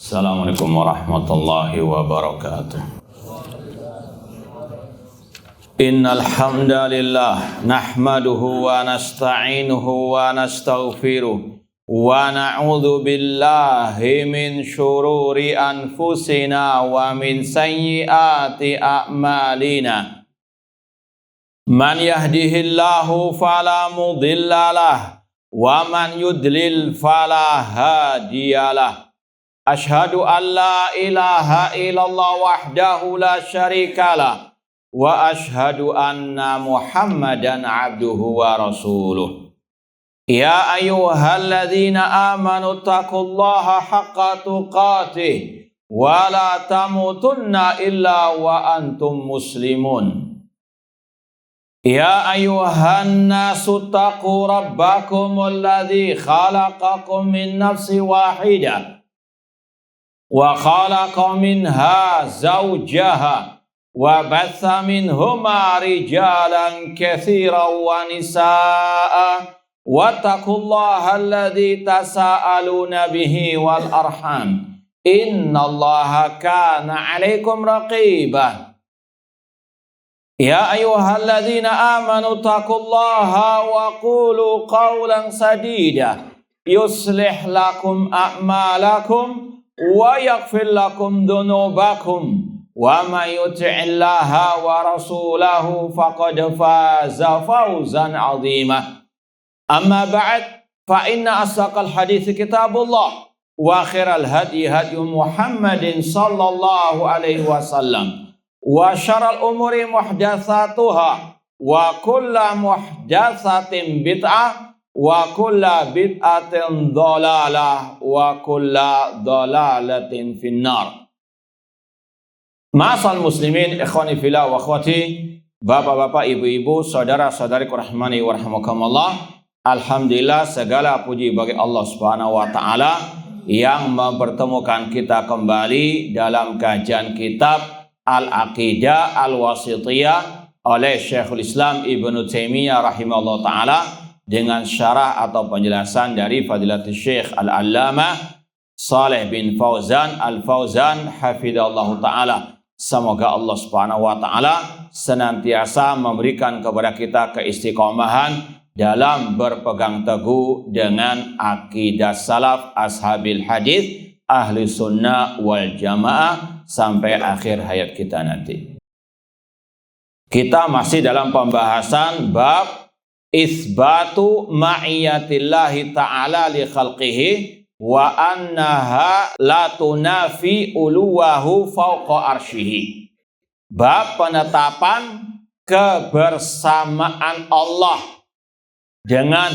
Assalamualaikum warahmatullahi wabarakatuh. Innal hamdalillah nahmaduhu wa nasta'inuhu wa nastaghfiruh wa na'udzu billahi min syururi anfusina wa min sayyiati a'malina. Man yahdihillahu fala mudhillalah wa man yudlil fala hadiyalah. Ashhadu an la ilaha illallah wahdahu la syarikalah wa ashhadu anna Muhammadan abduhu wa rasuluh. Ya ayyuhalladzina amanu taqullaha haqqa tuqatih wa la tamutunna illa wa antum muslimun. Ya ayyuhan nasu taqu rabbakumul ladzi khalaqakum min nafsin wahidah wa khalaqa minha zawjaha wa batha minhuma rijalan katsiran wa nisaa'a wattaqullaha alladzi tasaaluna bihi wal arham innallaha kana 'alaikum raqiba. Ya ayyuhalladzina amanu taqullaha wa qulu qawlan sadida yuslih lakum a'malakum wa yaghfir lakum dhunubakum wa may yuti'illaha wa rasulahu faqad faza fawzan 'azima. Amma ba'd, fa inna asdaqal hadits kitabullah wa khairal hadi hadi Muhammadin sallallahu alaihi wasallam wa syarrul umuri muhdatsatuha wa kullu muhdatsatin bid'ah wa kulla bid'atin dhalalah wa kulla dhalalatin finnar. Ma'asal muslimin, ikhwani fillah wa akhwati, bapak-bapak, ibu-ibu, saudara-saudari rahmani wa rahimakumullah. Alhamdulillah, segala puji bagi Allah Subhanahu wa taala yang mempertemukan kita kembali dalam kajian kitab Al-Aqidah Al-Wasithiyah oleh Syekhul Islam Ibnu Taimiyah rahimahullah taala dengan syarah atau penjelasan dari Fadilatul Syekh Al-Allamah Shalih bin Fauzan Al-Fauzan hafidhallahu ta'ala. Semoga Allah Subhanahu wa ta'ala senantiasa memberikan kepada kita keistiqomahan dalam berpegang teguh dengan akidah salaf ashabil hadis ahli sunnah wal jamaah sampai akhir hayat kita nanti. Kita masih dalam pembahasan bab isbatu ma'iyatillahi ta'ala li khalqihi wa annaha la tunafi uluwahu fawqa arsyihi. Bab penetapan kebersamaan Allah dengan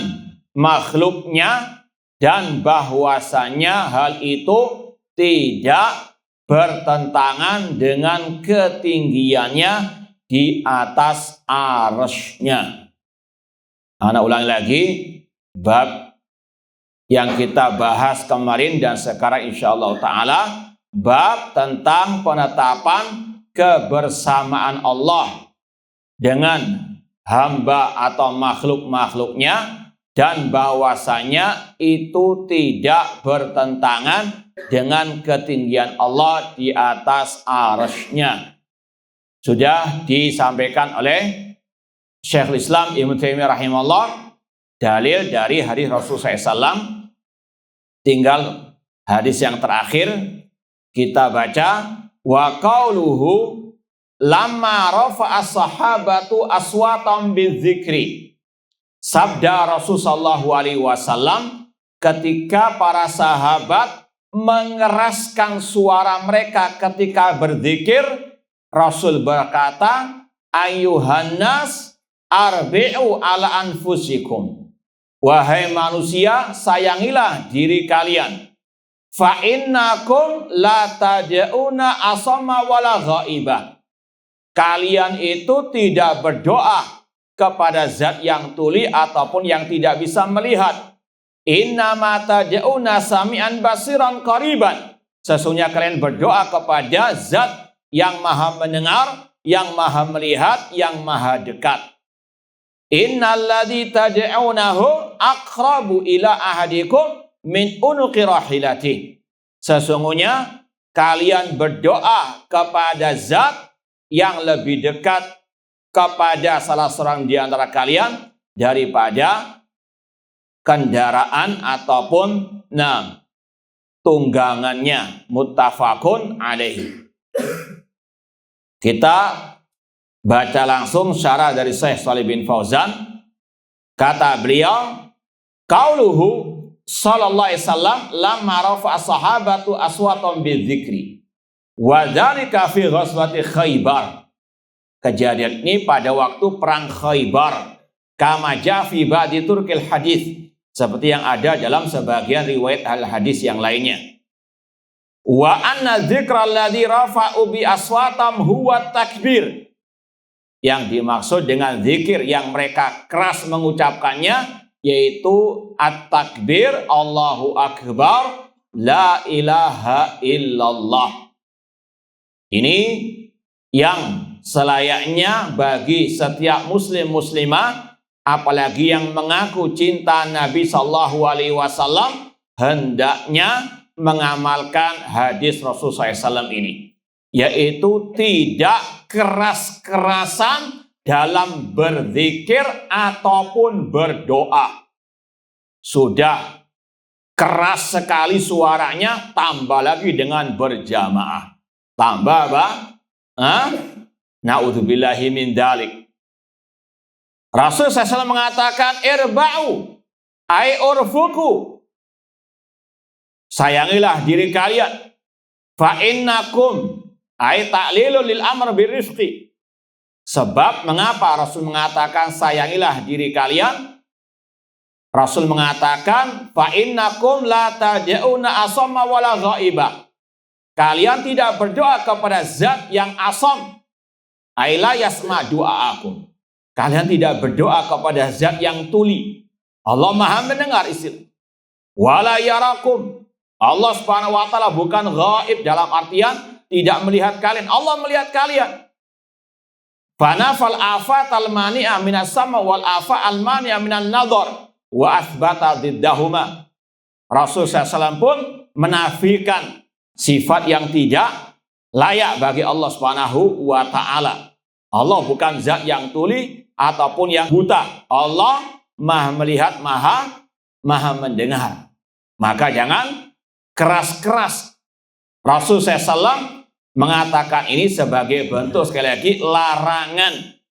makhluknya dan bahwasanya hal itu tidak bertentangan dengan ketinggiannya di atas arsy-Nya. Ana ulangi lagi, bab yang kita bahas kemarin dan sekarang insyaallah ta'ala, bab tentang penetapan kebersamaan Allah dengan hamba atau makhluk-makhluknya dan bahwasanya itu tidak bertentangan dengan ketinggian Allah di atas arsy-Nya. Sudah disampaikan oleh Syekhul Islam Ibnu Taimiyah rahimahullah dalil dari hadis Rasulullah SAW. Tinggal hadis yang terakhir kita baca, wa qauluhu lamma rafa'a sahabatu aswatam bidzikri. Sabda Rasulullah SAW ketika para sahabat mengeraskan suara mereka ketika berzikir, Rasul berkata, ayuhan nas arbi'u ala anfusikum. Wahai manusia, sayangilah diri kalian. Fa innakum la tad'una asama wala ghaibah. Kalian itu tidak berdoa kepada zat yang tuli ataupun yang tidak bisa melihat. Innama tad'una sami'an basiran qariban. Sesungguhnya kalian berdoa kepada zat yang maha mendengar, yang maha melihat, yang maha dekat. Innalladzi tad'unahu aqrabu ila ahadikum min unuqi rahilati. sesungguhnya kalian berdoa kepada zat yang lebih dekat kepada salah seorang di antara kalian daripada kendaraan ataupun tunggangannya. Muttafaqun alaihi. Kita baca langsung syarah dari Syekh Shalih bin Fauzan. Kata beliau, qauluhu sallallahu alaihi wasallam lamma rafa'a sahabatu aswatan bidzikri wa dzalika fi ghazwati Khaybar. Kejadian ini pada waktu perang Khaybar, kama ja fi ba'di turkil hadis, seperti yang ada dalam sebagian riwayat al-hadis yang lainnya. Wa anna dzikra alladzi rafa'u bi aswatam huwa takbir. Yang dimaksud dengan zikir yang mereka keras mengucapkannya yaitu at-takbir, Allahu Akbar, la ilaha illallah. Ini yang selayaknya bagi setiap muslim muslimah, apalagi yang mengaku cinta Nabi Sallallahu Alaihi Wasallam, hendaknya mengamalkan hadis Rasulullah SAW ini, yaitu tidak keras-kerasan dalam berzikir ataupun berdoa. Sudah keras sekali suaranya, tambah lagi dengan berjamaah. Tambah apa? Na'udzubillahi min dalik. Rasul SAW mengatakan, irba'u, ay urfuku. Sayangilah diri kalian. Fa'innakum, ay ta'lilun lil amr birrifqi. Sebab mengapa Rasul mengatakan sayangilah diri kalian? Rasul mengatakan fa innakum la tad'una asamma wala ghaibah. Kalian tidak berdoa kepada zat yang asam. Ai la yasma du'aakum. Kalian tidak berdoa kepada zat yang tuli. Allah Maha mendengar istilah. Wala yarakum. Allah Subhanahu wa taala bukan ghaib dalam artian tidak melihat kalian. Allah melihat kalian. Fanafal afatal mani'a minas sama wal afa'al mani'a minan nadhar wa athbata diddahuma. Rasul SAW pun menafikan sifat yang tidak layak bagi Allah Subhanahu wa taala. Allah bukan zat yang tuli ataupun yang buta. Allah Maha melihat, Maha mendengar. Maka jangan keras-keras. Rasul SAW mengatakan ini sebagai bentuk, sekali lagi, larangan.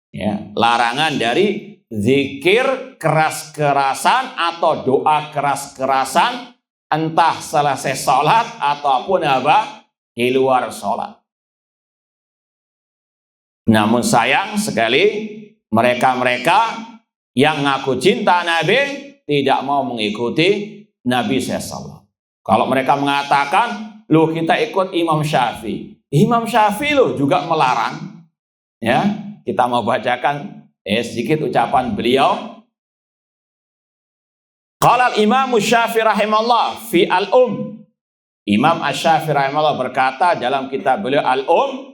Ya, larangan dari zikir keras-kerasan atau doa keras-kerasan, entah selesai sholat ataupun apa di luar sholat. Namun sayang sekali, mereka-mereka yang ngaku cinta Nabi tidak mau mengikuti Nabi SAW. Kalau mereka mengatakan, loh kita ikut Imam Syafi'i. Imam Syafi'i loh juga melarang. Ya, kita mau bacakan sedikit ucapan beliau. Qala al-Imam Syafi'i rahimahullah fi al-Um. Imam Asy-Syafi'i rahimahullah berkata dalam kitab beliau al-Um,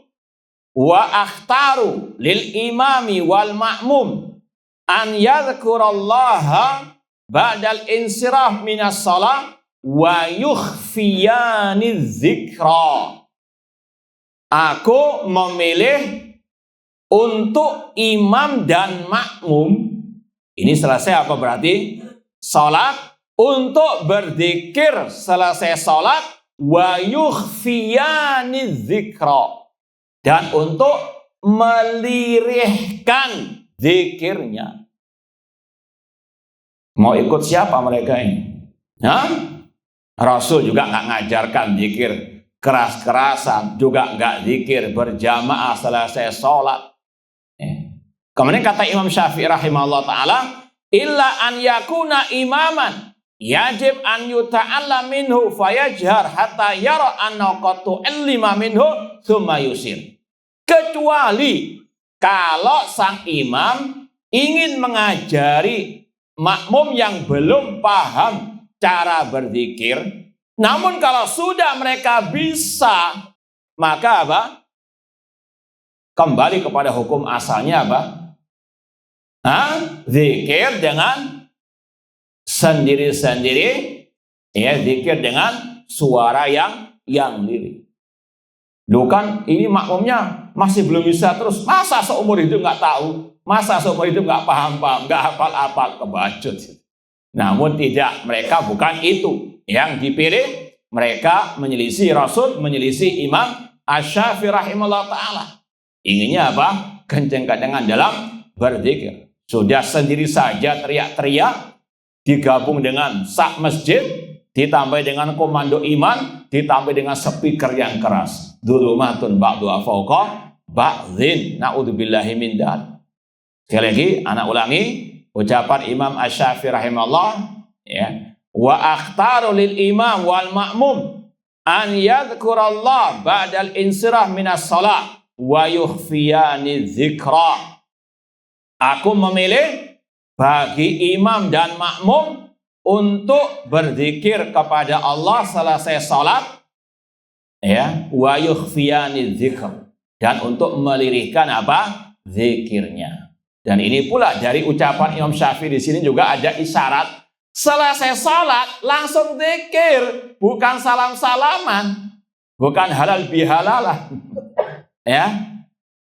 wa akhtaru lil imami wal ma'mum an yadhkurallaha ba'dal insiraf minas shalah wa yukhfiyani dzikra. Aku memilih untuk imam dan makmum, ini selesai apa berarti? Salat, untuk berzikir selesai salat, wa yukhfiyani dzikra, dan untuk melirihkan zikirnya. Mau ikut siapa mereka ini? Hah? Rasul juga nggak ngajarkan zikir keras-kerasan, juga nggak zikir berjamaah selesai sholat. Kemudian kata Imam Syafi'i rahimahullah ta'ala, illa an yakuna imaman yajib an yuta'alla minhu fayajhar hatta yara anna qad tu'allima minhu thumma yusir. Kecuali kalau sang imam ingin mengajari makmum yang belum paham cara berzikir, namun kalau sudah mereka bisa, maka apa? Kembali kepada hukum asalnya apa? Zikir dengan sendiri-sendiri, ya, zikir dengan suara yang lirih. Loh kan ini makmumnya masih belum bisa terus. Masa seumur hidup nggak tahu? Masa seumur hidup nggak paham-paham, nggak hafal-hafal, kebacut. Namun tidak, mereka bukan itu yang dipilih. Mereka menyelisih Rasul, menyelisih Imam Asy-Syafi'i rahimahullah ta'ala. Inginnya apa? Kenceng-kencengan dalam berzikir. Sudah sendiri saja teriak-teriak, digabung dengan sak masjid, ditambah dengan komando iman, ditambah dengan speaker yang keras. Dzulumatun ba'duha fawqa ba'dhin. Na'udzubillahi min dzalik. Sekali lagi, anak ulangi ucapan Imam Asy-Syafi'i rahimahullah, ya. Wa akhtaru lil imam wal ma'mum an yadhkurallah ba'dal insirah minas shalah wa yukhfiyani dzikra. Aku memilih bagi imam dan makmum untuk berzikir kepada Allah selesai salat, ya, wa yukhfiyani dzikr, dan untuk melirihkan apa? Zikirnya. Dan ini pula dari ucapan Imam Syafi'i di sini juga ada isyarat selesai salat langsung zikir, bukan salam-salaman, bukan halal bihalalah. Ya,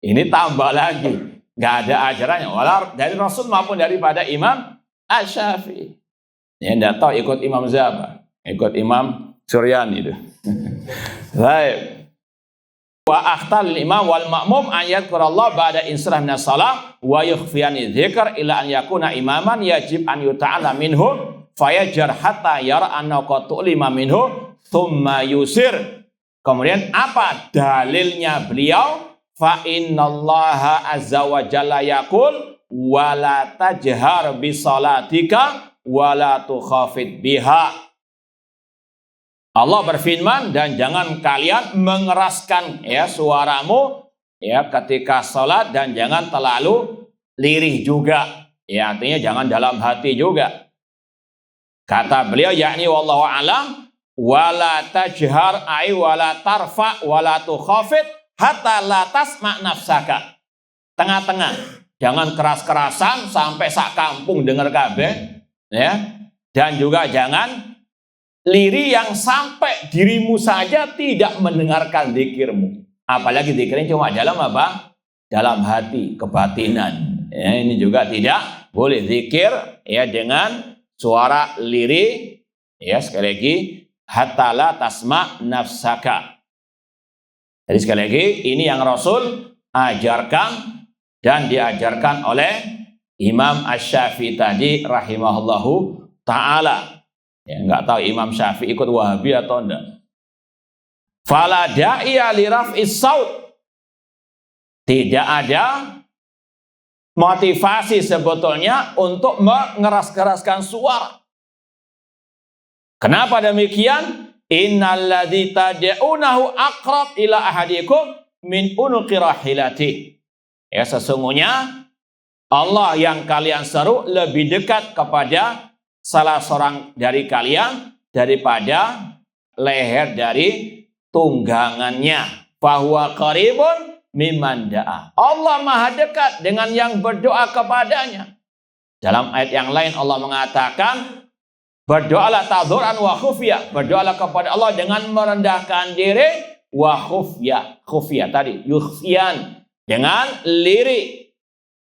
ini tambah lagi, nggak ada ajarannya, walau dari Rasul maupun daripada Imam Asy-Syafi'i. Ya, nggak tahu ikut Imam siapa, ikut Imam Suryani itu. Baik. Wa akhtal imam wal ma'mum an yadhkurallah ba'da insirah minas shalah wa yukhfiyani dzikr ila an yakuna imaman yajib an yuta'ala minhu fayajar hatta yara anna qad tu'lima minhu thumma yusir. Kemudian apa dalilnya beliau? Fa innallaha azza wa jalla yaqul wa la tajhar bi salatika wa la tukhafid biha. Allah berfirman, dan jangan kalian mengeraskan, ya, suaramu, ya, ketika salat, dan jangan terlalu lirih juga. Ya, artinya jangan dalam hati juga. Kata beliau, yakni wallahu alam, wala tajhar ay wala tarfa wala tukhafid hatta la tasma' nafsaka. Tengah-tengah, jangan keras-kerasan sampai sak kampung dengar kabeh, ya. Dan juga jangan lirih yang sampai dirimu saja tidak mendengarkan zikirmu. Apalagi zikirnya cuma dalam apa? Dalam hati, kebatinan. Ya, ini juga tidak boleh zikir, ya, dengan suara lirih. Ya, sekali lagi, hatta la tasma' nafsaka. Jadi sekali lagi, ini yang Rasul ajarkan dan diajarkan oleh Imam Asy-Syafi'i tadi rahimahullahu ta'ala. Ya, nggak tahu Imam Syafi'i ikut Wahabi atau enggak. Fala da'iya li raf'is saut. Tidak ada motivasi sebetulnya untuk mengeras-keraskan suara. Kenapa demikian? Innalladzi tad'unahu aqrab ila ahadikum min unuqi rahilati. Ya, sesungguhnya Allah yang kalian seru lebih dekat kepada salah seorang dari kalian daripada leher dari tunggangannya. Fahuwa qaribun mimman da'a. Allah maha dekat dengan yang berdoa kepadanya. Dalam ayat yang lain Allah mengatakan, berdoalah tadhuran wa khufya. Berdoalah kepada Allah dengan merendahkan diri, wa khufya. Khufya tadi, yukhfiyan, dengan lirih.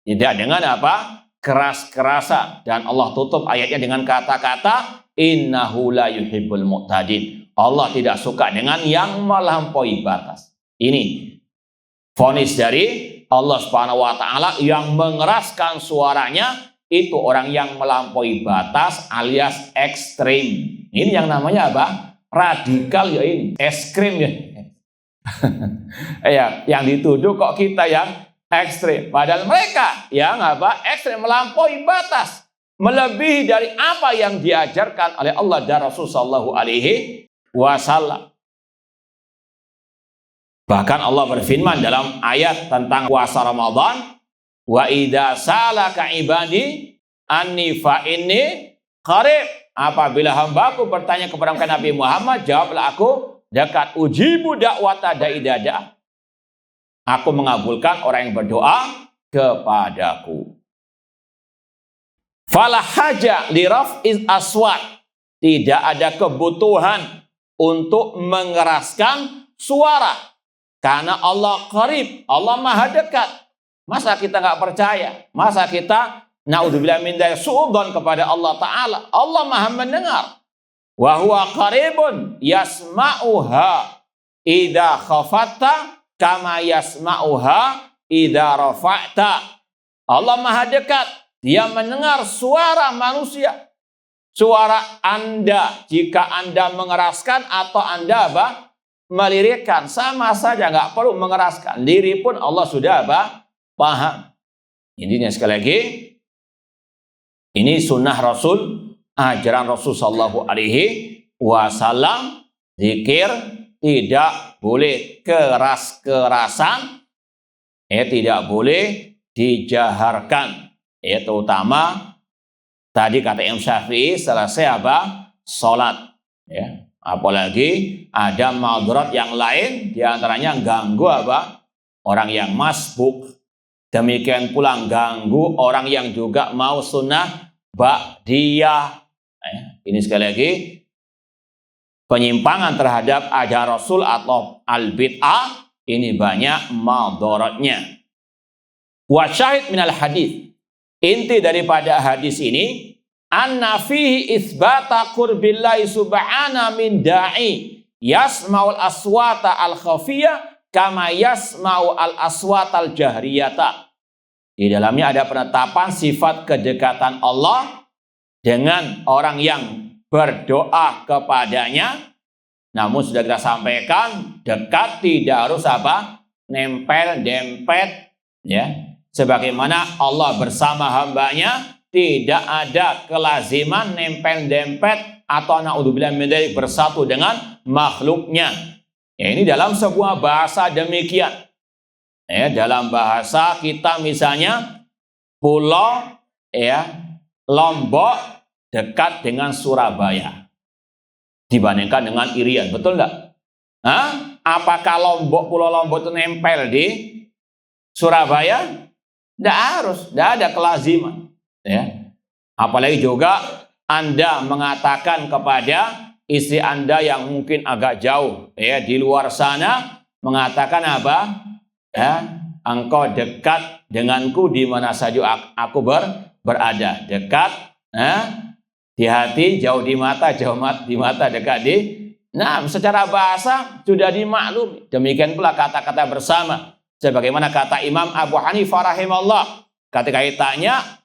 Tidak dengan apa? Keras-kerasan. Dan Allah tutup ayatnya dengan kata-kata innahu la yuhibbul mu'tadin. Allah tidak suka dengan yang melampaui batas. Ini vonis dari Allah Subhanahu wa taala, yang mengeraskan suaranya itu orang yang melampaui batas alias ekstrim. Ini yang namanya apa? Radikal, ya, ini ekstrim, ya. Ya, yang dituduh kok kita yang ekstrim, padahal mereka yang apa? Ekstrim, melampaui batas, melebihi dari apa yang diajarkan oleh Allah dan Rasul sallallahu alaihi wasallam. Bahkan Allah berfirman dalam ayat tentang puasa Ramadan, wa idza salaka ibadi anni fa inni qarib. Apabila hambaku bertanya kepada Nabi Muhammad, jawablah aku dekat. Ujibu da'wata da'i da'a. Aku mengabulkan orang yang berdoa kepadaku. Fala haja li raf'iz aswat. Tidak ada kebutuhan untuk mengeraskan suara. Karena Allah qarib, Allah maha dekat. Masa kita nggak percaya? Masa kita naudzubillah min dzalik suudzon kepada Allah Ta'ala? Allah maha mendengar. Wa huwa qaribun yasma'uha idza khafatta kama yasma'uha idza rafa'ta. Allah maha dekat. Dia mendengar suara manusia. Suara Anda jika Anda mengeraskan atau Anda melirikkan, sama saja, nggak perlu mengeraskan. Diri pun Allah sudah paham. Intinya sekali lagi, ini sunnah Rasul, ajaran Rasul Sallallahu Alaihi Wasallam. Zikir tidak boleh keras-kerasan, tidak boleh dijaharkan. Terutama tadi kata Imam Syafi'i selesai sholat. Apalagi ada madarat yang lain, diantaranya ganggu orang yang masbuk. Demikian pula ganggu orang yang juga mau sunnah ba'diyah. Ini sekali lagi penyimpangan terhadap ajaran Rasul atau al-bid'ah, ini banyak madaratnya. Wa syahid minal hadis, inti daripada hadis ini, anna fihi isbata qurbillahi subhana min da'i yasma'ul aswata al-khafiyah kama yasma'u al-aswata al-jahriyata. Di dalamnya ada penetapan sifat kedekatan Allah dengan orang yang berdoa kepadanya. Namun sudah kita sampaikan, dekat tidak harus nempel, dempet, sebagaimana Allah bersama hambanya, tidak ada kelaziman nempel-dempet atau naudzubillah min dzalik bersatu dengan makhluknya. Ini dalam sebuah bahasa demikian. Dalam bahasa kita misalnya pulau Lombok dekat dengan Surabaya dibandingkan dengan Irian, betul nggak? Apakah Pulau Lombok itu nempel di Surabaya? Tidak harus, tidak ada kelaziman. Apalagi juga Anda mengatakan kepada istri Anda yang mungkin agak jauh di luar sana, mengatakan engkau dekat denganku di mana saja aku berada. Dekat di hati, jauh di mata, jauh di mata, dekat di. Secara bahasa sudah dimaklumi. Demikian pula kata-kata bersama. Sebagaimana kata Imam Abu Hanifah rahimahullah ketika ditanya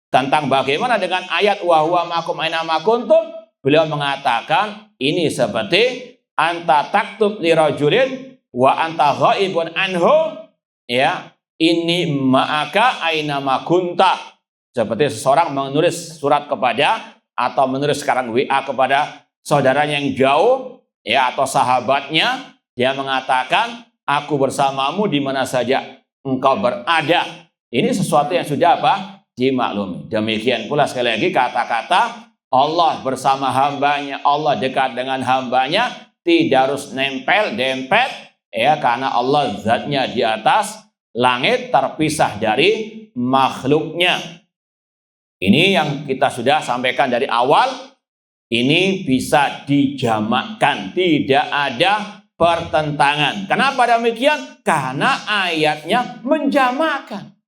tentang bagaimana dengan ayat wa huwa ma'akum aina ma kuntum, beliau mengatakan ini seperti anta taktub li rajulin wa anta ghaibun anhu, ini ma'aka aina ma kunta. Seperti seseorang menulis surat kepada atau menulis sekarang WA kepada saudaranya yang jauh atau sahabatnya, dia mengatakan aku bersamamu di mana saja engkau berada. Ini sesuatu yang sudah dimaklumi. Demikian pula sekali lagi kata-kata Allah bersama hambanya, Allah dekat dengan hambanya, tidak harus nempel, dempet, karena Allah zatnya di atas langit, terpisah dari makhluknya. Ini yang kita sudah sampaikan dari awal, ini bisa dijamakkan, tidak ada pertentangan. Kenapa demikian? Karena ayatnya menjamakkan.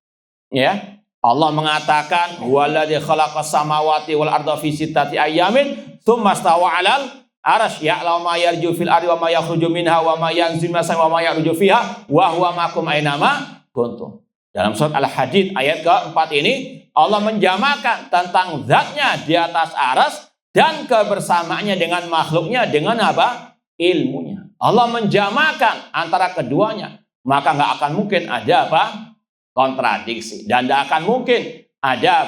Allah mengatakan huwallazi khalaqas samawati wal arda fi sittati ayyamin tsumma stawa 'alal arsy ya'lamu ma yarju fil ardi wa ma yakhruju minha wa ma yanzilu minas samai wa ma ya'ruju fiha wa huwa ma'akum aina ma kuntum. Dalam surat Al-Hadid ayat keempat ini Allah menjamakan tentang zatnya di atas arsy dan kebersamaannya dengan makhluknya dengan ilmunya. Allah menjamakan antara keduanya, maka nggak akan mungkin ada kontradiksi, dan tidak akan mungkin ada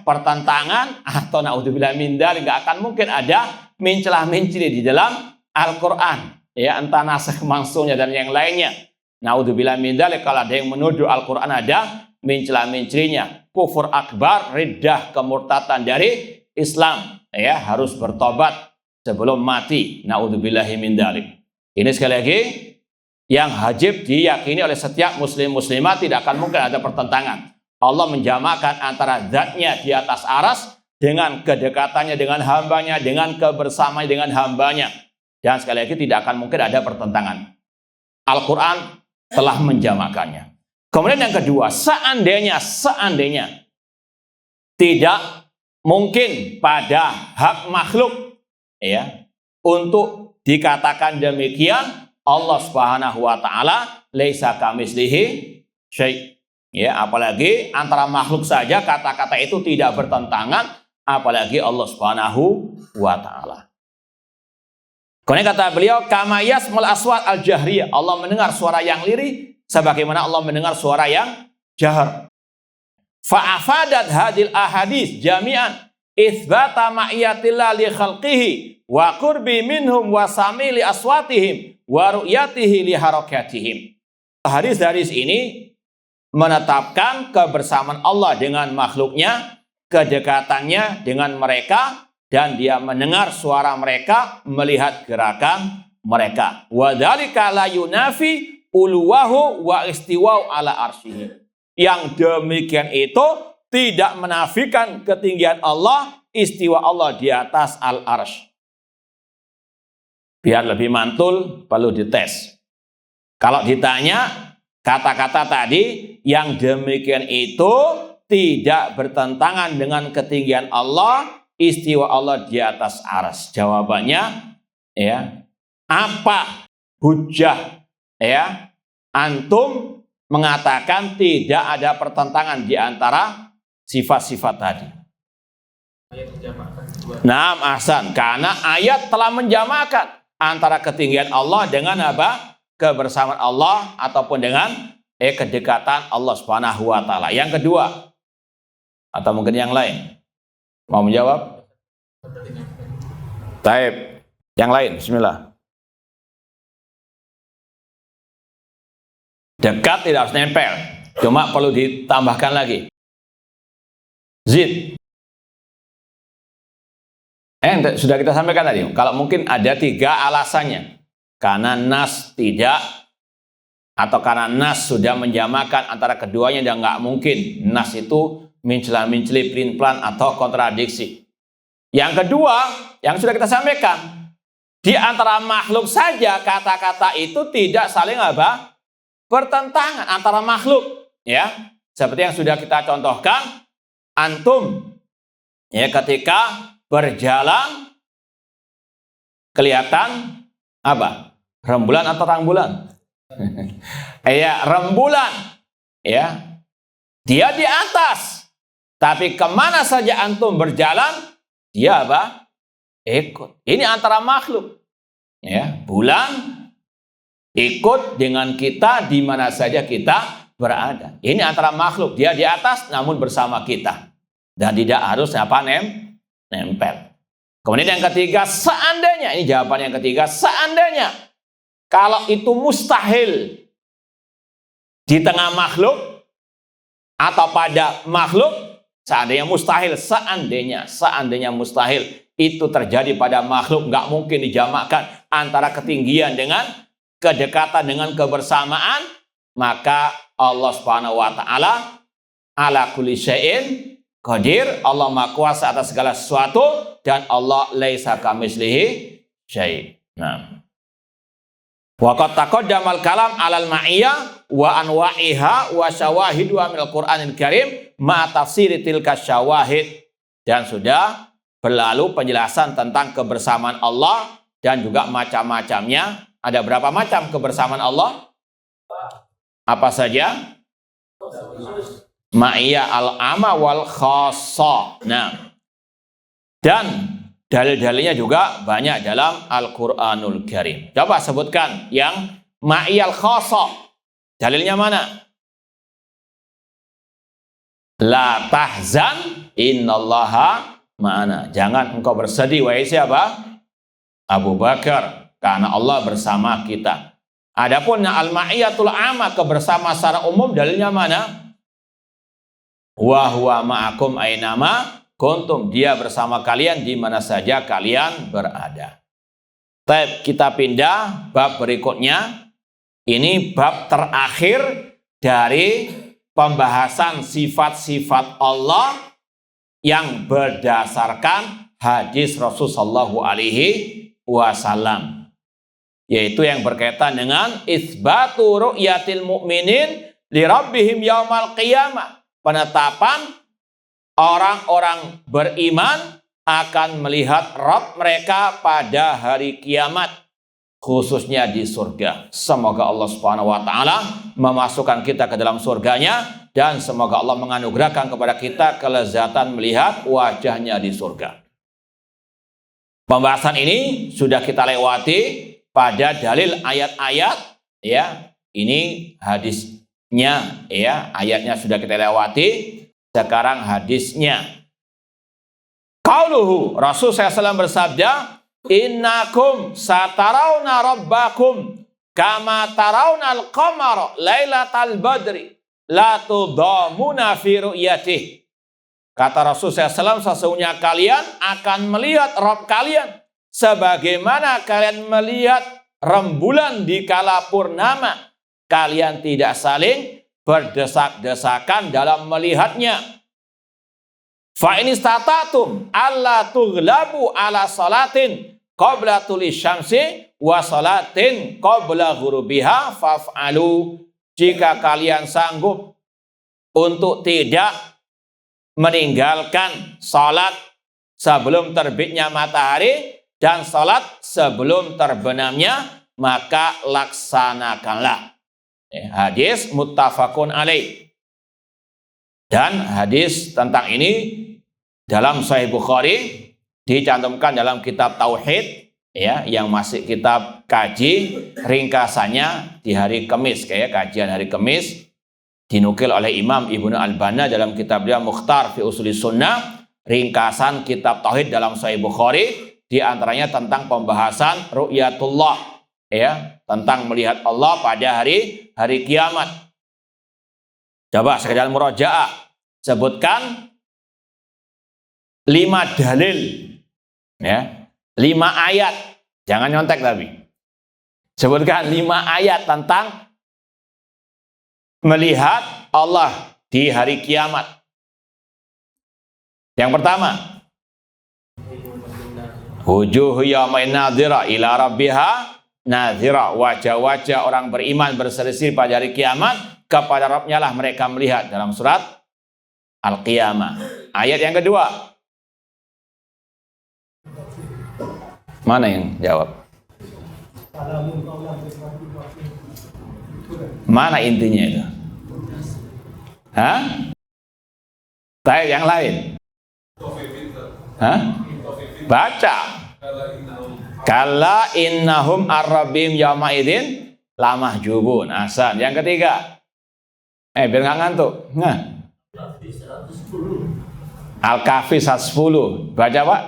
pertentangan atau naudzubillah min dzalik, nggak akan mungkin ada mencelah-menciri di dalam Al-Qur'an, entah nasikh mansuknya dan yang lainnya. Naudzubillah min dzalik, kalau ada yang menuduh Al-Qur'an ada mencelah-mencirinya, kufur akbar, riddah, kemurtatan dari Islam, harus bertobat sebelum mati. Naudzubillah min dzalik. Ini sekali lagi yang wajib diyakini oleh setiap muslim muslimah, tidak akan mungkin ada pertentangan. Allah menjamakan antara zatnya di atas arsy dengan kedekatannya dengan hambanya, dengan kebersamaannya dengan hambanya. Dan sekali lagi tidak akan mungkin ada pertentangan. Al-Quran telah menjamakannya. Kemudian yang kedua, seandainya tidak mungkin pada hak makhluk ya untuk dikatakan demikian, Allah Subhanahu wa taala laisa kamitslihi syai'. Ya, apalagi antara makhluk saja kata-kata itu tidak bertentangan, apalagi Allah Subhanahu wa taala. Kemudian kata beliau, kama yasmul aswat al-jahriyah, Allah mendengar suara yang lirih sebagaimana Allah mendengar suara yang jahar. Fa'afadat hadil ahadits jami'an itsbata ma'iyatillah li khalqihi wa qurbi minhum wa samili aswatihim wa ru'yatihi li harakatihim. Hadis-hadis ini menetapkan kebersamaan Allah dengan makhluknya, kedekatannya dengan mereka, dan dia mendengar suara mereka, melihat gerakan mereka. Wa dzalika la yunafi uluwahu wa istiwa'u ala arsyihi. Yang demikian itu tidak menafikan ketinggian Allah, istiwa Allah di atas al-arsy. Biar lebih mantul, perlu dites. Kalau ditanya kata-kata tadi, yang demikian itu tidak bertentangan dengan ketinggian Allah, istiwa Allah di atas arsy. Jawabannya, ya, apa hujjah, ya, antum mengatakan tidak ada pertentangan di antara sifat-sifat tadi? Nah, ahsan, karena ayat telah menjamakan antara ketinggian Allah dengan apa? Kebersamaan Allah ataupun dengan kedekatan Allah Subhanahu wa taala. Yang kedua, atau mungkin yang lain mau menjawab? Taib. Yang lain, bismillah. Dekat tidak harus nempel, cuma perlu ditambahkan lagi. Zid. Sudah kita sampaikan tadi. Kalau mungkin ada 3 alasannya. Karena nas tidak, atau karena nas sudah menjamakan antara keduanya dan nggak mungkin. Nas itu mencela-menceli, pelin-pelan atau kontradiksi. Yang kedua, yang sudah kita sampaikan, di antara makhluk saja kata-kata itu tidak saling apa? Bertentangan antara makhluk, ya. Seperti yang sudah kita contohkan, antum ya ketika berjalan kelihatan apa? Rembulan atau rangbulan? Ya, rembulan. Ya. Dia di atas. Tapi kemana saja antum berjalan, dia apa? Ikut. Ini antara makhluk. Ya, bulan ikut dengan kita di mana saja kita berada. Ini antara makhluk. Dia di atas namun bersama kita. Dan tidak harus apa? Nempel. Kemudian yang ketiga, seandainya, ini jawaban yang ketiga, seandainya kalau itu mustahil di tengah makhluk atau pada makhluk, seandainya mustahil itu terjadi pada makhluk, nggak mungkin dijamakkan antara ketinggian dengan kedekatan dengan kebersamaan, maka Allah Subhanahu wa taala ala kulli syai'in qadir, Allah Maha Kuasa atas segala sesuatu, dan Allah laisa kamitslihi syai'. Nah, wa qad taqaddamal kalam 'alal ma'iyyah wa anwa'iha wa syawahidu minal Qur'anil Karim ma tafsiri tilka syawahid, dan sudah berlalu penjelasan tentang kebersamaan Allah dan juga macam-macamnya. Ada berapa macam kebersamaan Allah? Apa saja? Ma'iyah al-amma wal khassa. Nah, dan dalil-dalilnya juga banyak dalam Al-Quranul Karim. Coba sebutkan yang ma'iyah al-khassa. Dalilnya mana? La tahzan innallaha ma'ana. Jangan engkau bersedih, wahai siapa? Abu Bakar, karena Allah bersama kita. Adapun al-ma'iyatul amma, kebersamaan secara umum, dalilnya mana? Wa huwa ma'akum ainama kuntum, dia bersama kalian di mana saja kalian berada. Baik, kita pindah bab berikutnya. Ini bab terakhir dari pembahasan sifat-sifat Allah yang berdasarkan hadis Rasulullah SAW, yaitu yang berkaitan dengan isbatu ru'yatil mu'minin li rabbihim yaumal qiyamah, penetapan orang-orang beriman akan melihat Rabb mereka pada hari kiamat, khususnya di surga. Semoga Allah Subhanahu wa taala memasukkan kita ke dalam surganya, dan semoga Allah menganugerahkan kepada kita kelezatan melihat wajahnya di surga. Pembahasan ini sudah kita lewati pada dalil ayat-ayat, ya. Ini hadisnya, ya. Ayatnya sudah kita lewati, sekarang hadisnya. Qauluhu, Rasul SAW bersabda, innakum satarawna rabbakum kama tarawna al-qamara lailatal badri la tudamuna fi ru'yatih. Kata Rasul SAW, sesungguhnya kalian akan melihat Rabb kalian sebagaimana kalian melihat rembulan di kala purnama. Kalian tidak saling berdesak-desakan dalam melihatnya. Fa in istata'tum alla tughlabu ala salatin qabla tuli syamsi wa salatin qabla ghurubiha faf'alu. Jika kalian sanggup untuk tidak meninggalkan salat sebelum terbitnya matahari dan salat sebelum terbenamnya, maka laksanakanlah. Hadis muttafaqun alaih. Dan hadis tentang ini dalam Sahih Bukhari dicantumkan dalam kitab Tauhid, ya, yang masih kita kaji ringkasannya di hari Kamis, kayak kajian hari Kamis, dinukil oleh Imam Ibnu Al-Banna dalam kitab dia Mukhtar fi Usulis Sunnah, ringkasan kitab Tauhid dalam Sahih Bukhari, di antaranya tentang pembahasan ru'yatullah, ya, tentang melihat Allah pada hari kiamat. Coba sekedar murojaah, sebutkan 5 dalil, ya, 5 ayat, jangan nyontek tapi. Sebutkan 5 ayat tentang melihat Allah di hari kiamat. Yang pertama, wujuhu yaumain nadhira ila rabbiha nadhira, wajah-wajah orang beriman berseri-seri pada hari kiamat, kepada Rabbnya lah mereka melihat, dalam surat Al-Qiyamah. Ayat yang kedua, mana yang jawab? Mana intinya itu? Hah? Taib yang lain? Hah? Baca. Kalla innahum ar-rabbihim yawma idzin lamahjubun. Ahsan. Yang ketiga. Biar nggak ngantuk. Nah. Al-Kahfi 110. Baca, Pak.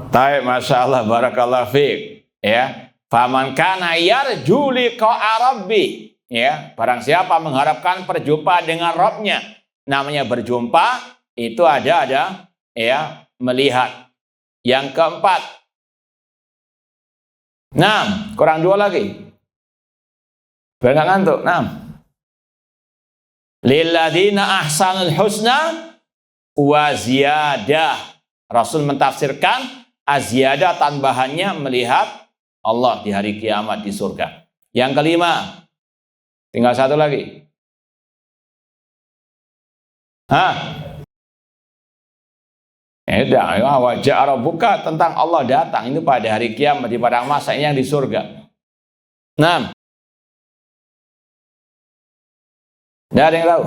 Taib, Masya Allah, barakallahu fiik. Ya. Faman kana yarju liqa'a rabbi. Ya, barang siapa mengharapkan perjumpaan dengan Rabbnya. Namanya berjumpa itu ada ya, melihat. Yang keempat. 6, kurang 2 lagi. Biar nggak ngantuk. 6. Lilladzina ahsanul husna wa ziyadah. Rasul mentafsirkan aziyadah, tambahannya melihat Allah di hari kiamat di surga. Yang kelima, tinggal 1 lagi. Wajah Rabbuka, tentang Allah datang itu pada hari kiamat di padang mahsyar, yang di surga. 6. Tidak ada yang tahu.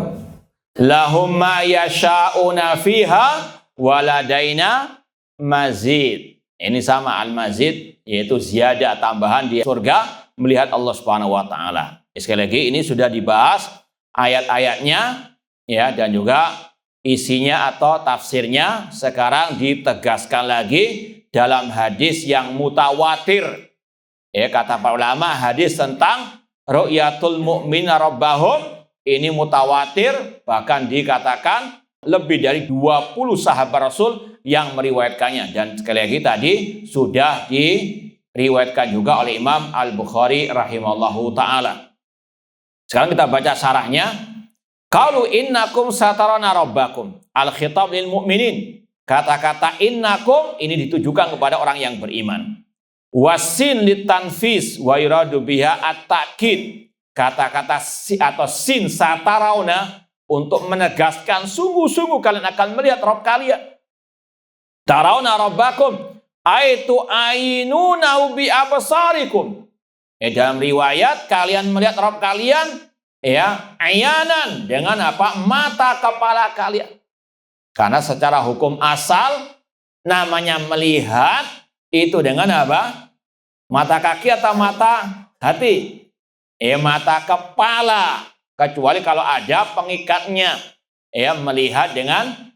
Lahum ma yasha'una fiha waladaina mazid. Ini sama al-mazid, yaitu ziyadah, tambahan di surga melihat Allah Subhanahu wa taala. Sekali lagi, ini sudah dibahas ayat-ayatnya, ya, dan juga isinya atau tafsirnya. Sekarang ditegaskan lagi dalam hadis yang mutawatir. Ya, kata para ulama, hadis tentang ru'yatul mu'mina rabbahum ini mutawatir, bahkan dikatakan lebih dari 20 sahabat Rasul yang meriwayatkannya. Dan sekali lagi tadi sudah diriwayatkan juga oleh Imam Al-Bukhari rahimahullahu ta'ala. Sekarang kita baca syarahnya. Qalu innakum satarana rabbakum. Al-khitab lil mu'minin. Kata-kata innakum ini ditujukan kepada orang yang beriman. Wasin litanfis wa yuradu biha at-ta'kid. Kata-kata si atau sin satarauna untuk menegaskan sungguh-sungguh kalian akan melihat Rabb kalian. Tarawna rabbakum aitu ainunahu bi absarikum. Dalam riwayat kalian melihat Rabb kalian ya ayanan dengan apa? Mata kepala kalian. Karena secara hukum asal namanya melihat itu dengan apa? Mata kaki atau mata hati? Mata kepala. Kecuali kalau ada pengikatnya. Melihat dengan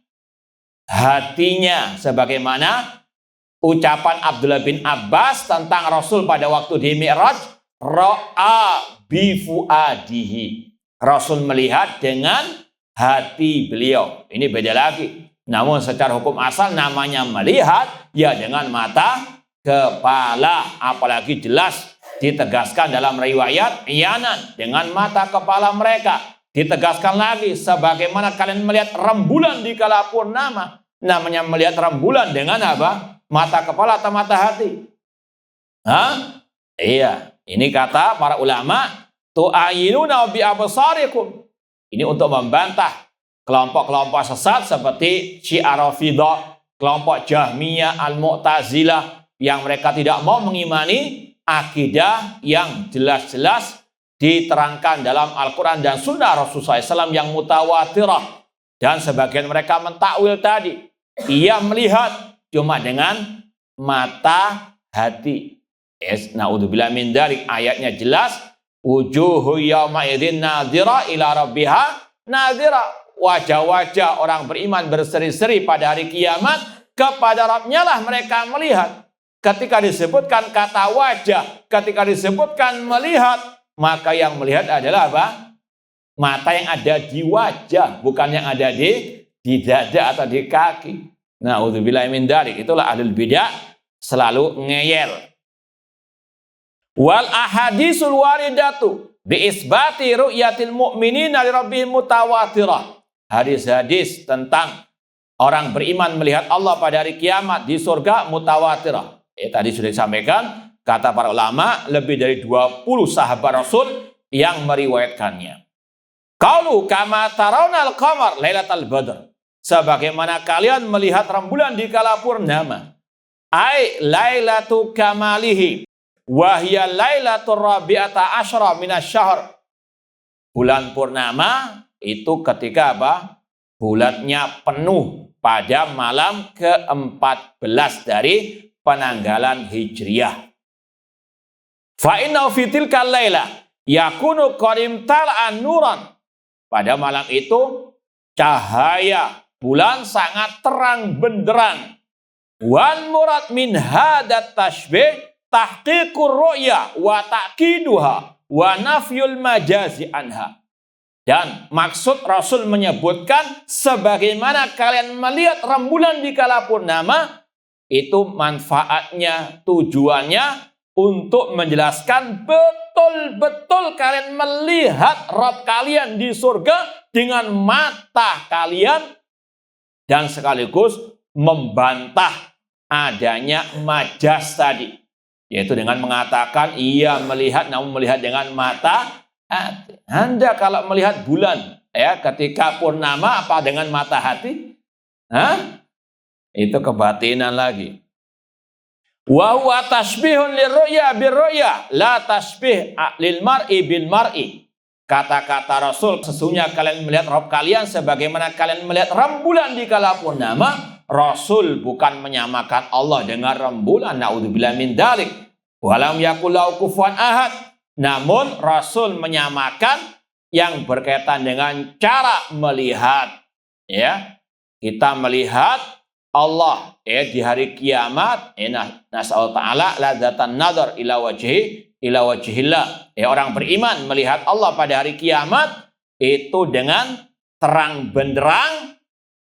hatinya. Sebagaimana ucapan Abdullah bin Abbas tentang Rasul pada waktu di Mi'raj. Ra'a bifuadihi. Rasul melihat dengan hati beliau. Ini beda lagi. Namun secara hukum asal namanya melihat ya dengan mata kepala. Apalagi jelas ditegaskan dalam riwayat iyanan dengan mata kepala mereka. Ditegaskan lagi sebagaimana kalian melihat rembulan di kala purnama. Namanya melihat rembulan dengan apa? Mata kepala atau mata hati? Iya. Ini kata para ulama. Tu'ayinuna bi absarikum. Ini untuk membantah kelompok-kelompok sesat seperti Syiah Rafidah, kelompok Jahmiyah, Al-Mu'tazilah yang mereka tidak mau mengimani akidah yang jelas-jelas diterangkan dalam Al-Quran dan Sunnah Rasulullah SAW yang mutawatirah. Dan sebagian mereka mentakwil tadi. Ia melihat cuma dengan mata hati. Na'udzubillah min dzalik, ayatnya jelas. Wujuhu yawma idzin nadhira ila rabbiha nadhira. Wajah-wajah orang beriman berseri-seri pada hari kiamat, kepada Rabbnya lah mereka melihat. Ketika disebutkan kata wajah, ketika disebutkan melihat, maka yang melihat adalah apa? Mata yang ada di wajah, bukan yang ada di dada atau di kaki. Na'udzubillah min dzalik. Itulah ahlul bidah selalu ngeyel. Wal ahadisul waridatu bi isbati ru'yatil mu'minina li rabbihim mutawatirah. Hadis-hadis tentang orang beriman melihat Allah pada hari kiamat di surga mutawatirah. Tadi sudah disampaikan, kata para ulama lebih dari 20 sahabat Rasul yang meriwayatkannya. Qalu kama tarawnal qamar lailatal badr. Sebagaimana kalian melihat rembulan di kala purnama. Ai lailatu kamalihi. Wahya lailatul rabi'ata asyra minasyahr. Bulan purnama itu ketika apa? Bulannya penuh pada malam ke-14 dari penanggalan Hijriyah. Fa inna fi tilkal laila yakunu qadim tal'an nuran. Pada malam itu cahaya bulan sangat terang benderang. Wal murad min hadat tashbih tahqiqur ru'ya wa ta'kiduha wa nafyul majazi anha. Dan maksud Rasul menyebutkan sebagaimana kalian melihat rembulan di kala purnama, itu manfaatnya, tujuannya untuk menjelaskan betul-betul kalian melihat Rabb kalian di surga dengan mata kalian dan sekaligus membantah adanya majas tadi. Yaitu dengan mengatakan ia melihat namun melihat dengan mata hati. Anda kalau melihat bulan ya ketika purnama apa dengan mata hati? Itu kebatinan lagi. Wa huwa tasbihun lirru'ya birru'ya la tasbih lil mar'i bil mar'i. Kata-kata Rasul, sesungguhnya kalian melihat Rabb kalian sebagaimana kalian melihat rembulan di kala purnama. Rasul bukan menyamakan Allah dengan rembulan. Na'udzubillah min dzalik. Walam yakul lahu kufuwan ahad. Namun Rasul menyamakan yang berkaitan dengan cara melihat. Ya, kita melihat Allah di hari kiamat. Nas'al ta'ala ladzatan nadhar ila wajhillah. Orang beriman melihat Allah pada hari kiamat itu dengan terang benderang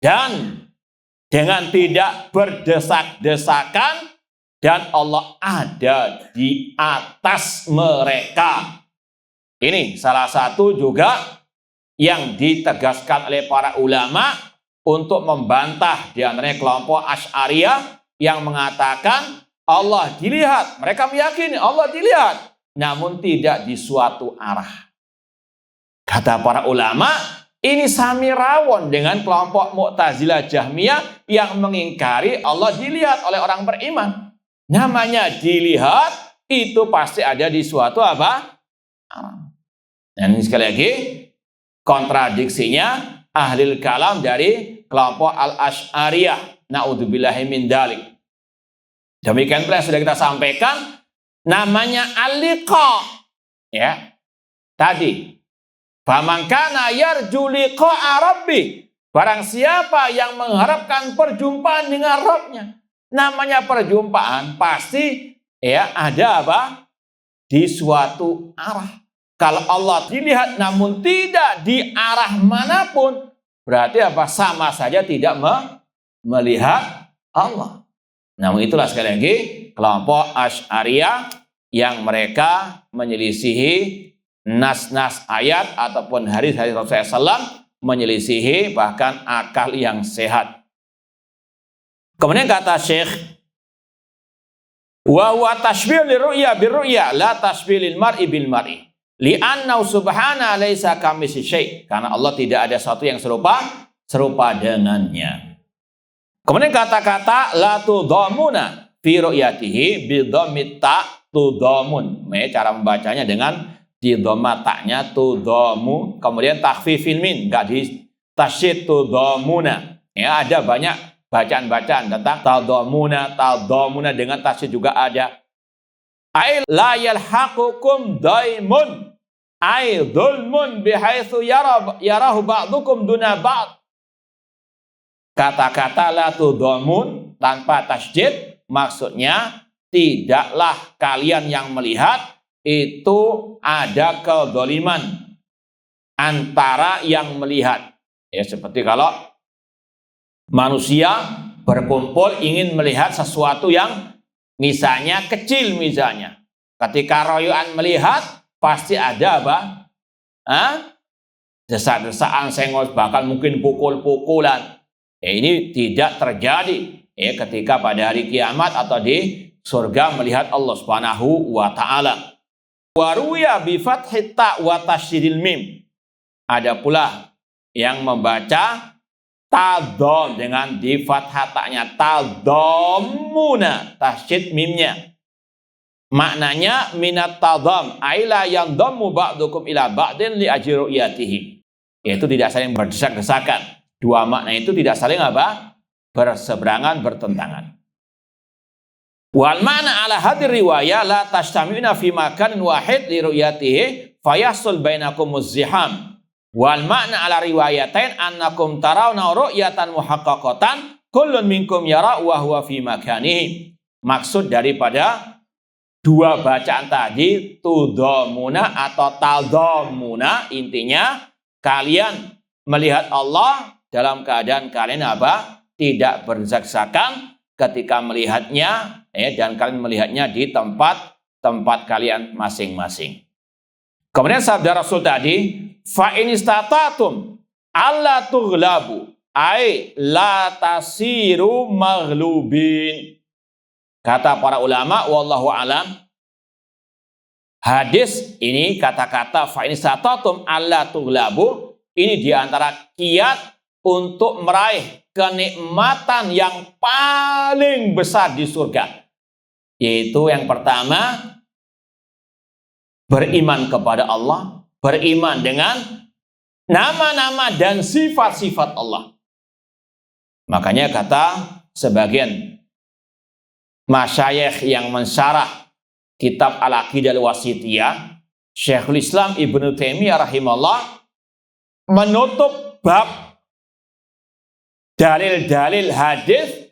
dan dengan tidak berdesak-desakan, dan Allah ada di atas mereka. Ini salah satu juga yang ditegaskan oleh para ulama untuk membantah di antaranya kelompok Asy'ariyah yang mengatakan Allah dilihat. Mereka meyakini Allah dilihat, namun tidak di suatu arah. Kata para ulama, ini sami rawon dengan kelompok Mu'tazilah Jahmiyah yang mengingkari Allah dilihat oleh orang beriman. Namanya dilihat itu pasti ada di suatu apa? Dan ini sekali lagi kontradiksinya ahlul kalam dari kelompok Al-Asy'ariyah. Na'udzubillahi min dzalik. Demikian pula yang sudah kita sampaikan, namanya al-liqa. Ya. Tadi, faman kana yarju liqa'a rabbi. Barang siapa yang mengharapkan perjumpaan dengan Rabbnya. Namanya perjumpaan pasti ya ada apa? Di suatu arah. Kalau Allah dilihat namun tidak di arah manapun, berarti apa? Sama saja tidak melihat Allah. Namun itulah sekali lagi kelompok Asy'ariyah yang mereka menyelisihi nas-nas ayat ataupun hadis-hadis Rasulullah SAW, menyelisihi bahkan akal yang sehat. Kemudian kata Syekh, wa huwa tashbih liru'ya birru'ya la tashbih lil mar'i bil mar'i. Li'annahu subhana laisa kamitslihi syai'. Karena Allah tidak ada sesuatu yang serupa dengannya. Kemudian kata-kata la tudhamuna fi ru'yatihi bi dhammit ta tudhamun. Cara membacanya dengan di dhamma ta'nya tudhamu, kemudian takhfifil min, enggak di tasydid tudhamuna. Ya, ada banyak bacaan-bacaan tentang tadhamuna dengan tasydid juga ada. Ai la yalhaqukum daimun ai dzulmun bihaitsu yarahu ba'dukum duna ba'd. Kata-kata la tudhamun tanpa tasydid maksudnya tidaklah kalian yang melihat itu ada kedzaliman antara yang melihat. Ya, seperti kalau manusia berkumpul ingin melihat sesuatu yang misalnya kecil misalnya. Ketika royoan melihat pasti ada apa? Desak-desaan, senggol, bahkan mungkin pukul-pukulan. Ini tidak terjadi ketika pada hari kiamat atau di surga melihat Allah Subhanahu wa taala. Waruya bi fathit ta wa tasydidil mim. Ada pula yang membaca tadham dengan di fathah ta'nya, tadhammuna, tasydid mimnya. Maknanya minat tadham aila yang dhammu ba'dukum ila ba'din li ajri ru'yatihi. Yaitu tidak saling berdesak-desakan. Dua makna itu tidak saling apa? Berseberangan, bertentangan. Wal makna ala hadir riwayah la tashtami'una fi makanin wahid li ru'yatihi fayasul bainakumuz ziham. Wal makna ala riwayatain annakum tarawna ru'yatan muhaqqaqatan kullun minkum yara wa huwa fi makanihi. Maksud daripada dua bacaan tadi tudhamuna atau tadhammuna, intinya kalian melihat Allah dalam keadaan kalian apa? Tidak berdesak-desakan ketika melihatnya, dan kalian melihatnya di tempat kalian masing-masing. Kemudian sabda Rasul tadi, fa in istata'tum alla tughlabu ai la tasiru maghlubin. Kata para ulama, wallahu alam, hadis ini kata-kata fa in istata'tum alla tughlabu ini diantara kiat untuk meraih kenikmatan yang paling besar di surga. Yaitu yang pertama, beriman kepada Allah, beriman dengan nama-nama dan sifat-sifat Allah. Makanya kata sebagian masyayikh yang mensyarah kitab Al-Aqidah Al-Wasithiyah, Syekhul Islam Ibnu Taimiyah rahimahullah menutup bab dalil-dalil hadis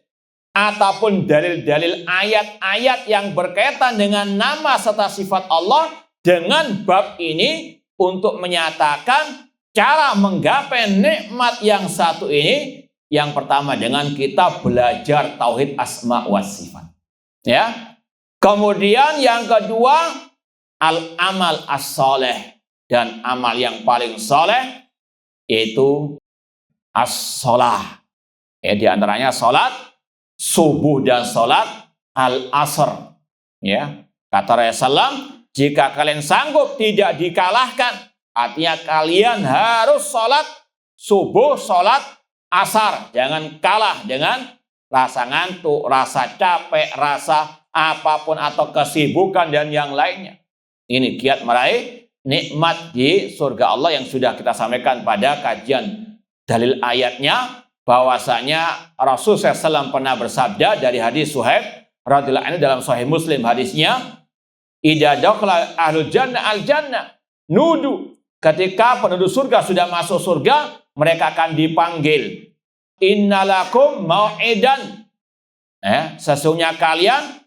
ataupun dalil-dalil ayat-ayat yang berkaitan dengan nama serta sifat Allah dengan bab ini untuk menyatakan cara menggapai nikmat yang satu ini. Yang pertama dengan kita belajar tauhid asma wa sifat. Ya. Kemudian yang kedua, al-amal as-soleh, dan amal yang paling soleh yaitu as-sholah. Di antaranya sholat subuh dan sholat al-asr. Ya, kata Rasulullah, jika kalian sanggup tidak dikalahkan, artinya kalian harus sholat subuh, sholat asar. Jangan kalah dengan rasa ngantuk, rasa capek, rasa apapun atau kesibukan dan yang lainnya. Ini kiat meraih nikmat di surga Allah yang sudah kita sampaikan pada kajian dalil ayatnya, bahwasanya Rasul SAW pernah bersabda dari hadis Suhaib radhiyallahu anhu dalam Sahih Muslim, hadisnya, idza dakhala ahlul jannah al jannah nudu, ketika penduduk surga sudah masuk surga, mereka akan dipanggil, innalakum mau'idan, sesungguhnya kalian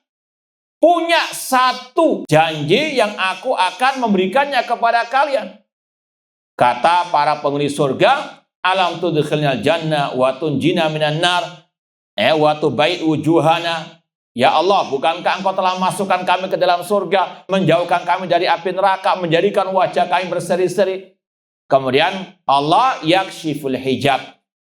punya satu janji yang aku akan memberikannya kepada kalian. Kata para penghuni surga, alam tudkhilnal jannah wa tunjina minan nar wa tubait wujuhana. Ya Allah, bukankah engkau telah masukkan kami ke dalam surga, menjauhkan kami dari api neraka, menjadikan wajah kami berseri-seri. Kemudian Allah yakshiful hijab,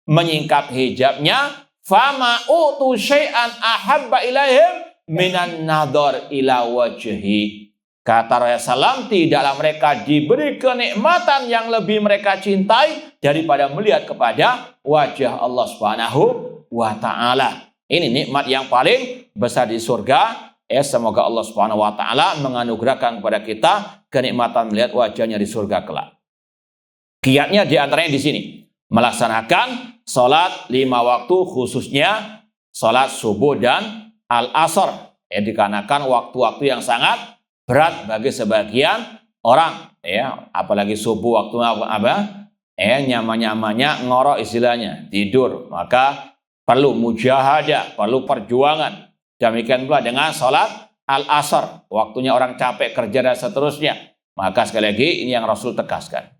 menyingkap hijabnya, fama utu syai'an ahabba ilaihim minan nadhar ila wajhi. Kata Rasulullah, tidaklah mereka diberi kenikmatan yang lebih mereka cintai daripada melihat kepada wajah Allah Subhanahu wa taala. Ini nikmat yang paling besar di surga. Semoga Allah Subhanahu wa taala menganugerahkan kepada kita kenikmatan melihat wajahnya di surga kelak. Kiatnya di antaranya di sini, melaksanakan salat 5 waktu, khususnya salat subuh dan al-asr, dikarenakan waktu-waktu yang sangat berat bagi sebagian orang, apalagi subuh waktu nyaman-nyamannya ngorok istilahnya, tidur, maka perlu mujahadah, perlu perjuangan. Demikian pula dengan salat al-asr, waktunya orang capek kerja dan seterusnya, maka sekali lagi ini yang Rasul tegaskan.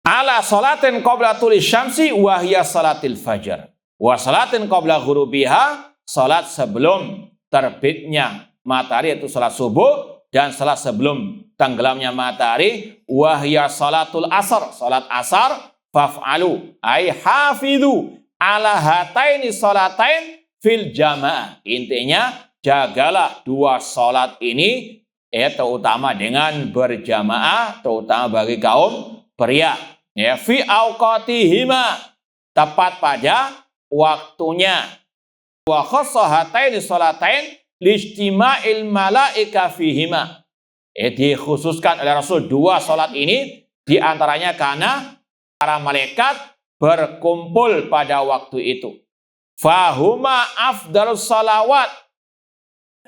Ala salatin qabla tuli syamsi wa hiya salatil fajar wa salatin qabla ghurubiha, salat sebelum terbitnya matahari yaitu salat subuh, dan salat sebelum tenggelamnya matahari wahya salatul asar, salat asar, faf'alu ay hafidhu ala hataini salatain fil jamaah. Intinya jagalah 2 salat ini terutama dengan berjamaah, terutama bagi kaum pria, fi awqatihima, tepat pada waktunya. Wa khassa hataini salatain lijtima'il malaika fihima. Dikhususkan oleh Rasul 2 salat ini diantaranya karena para malaikat berkumpul pada waktu itu. Fahuma afdalus salawat,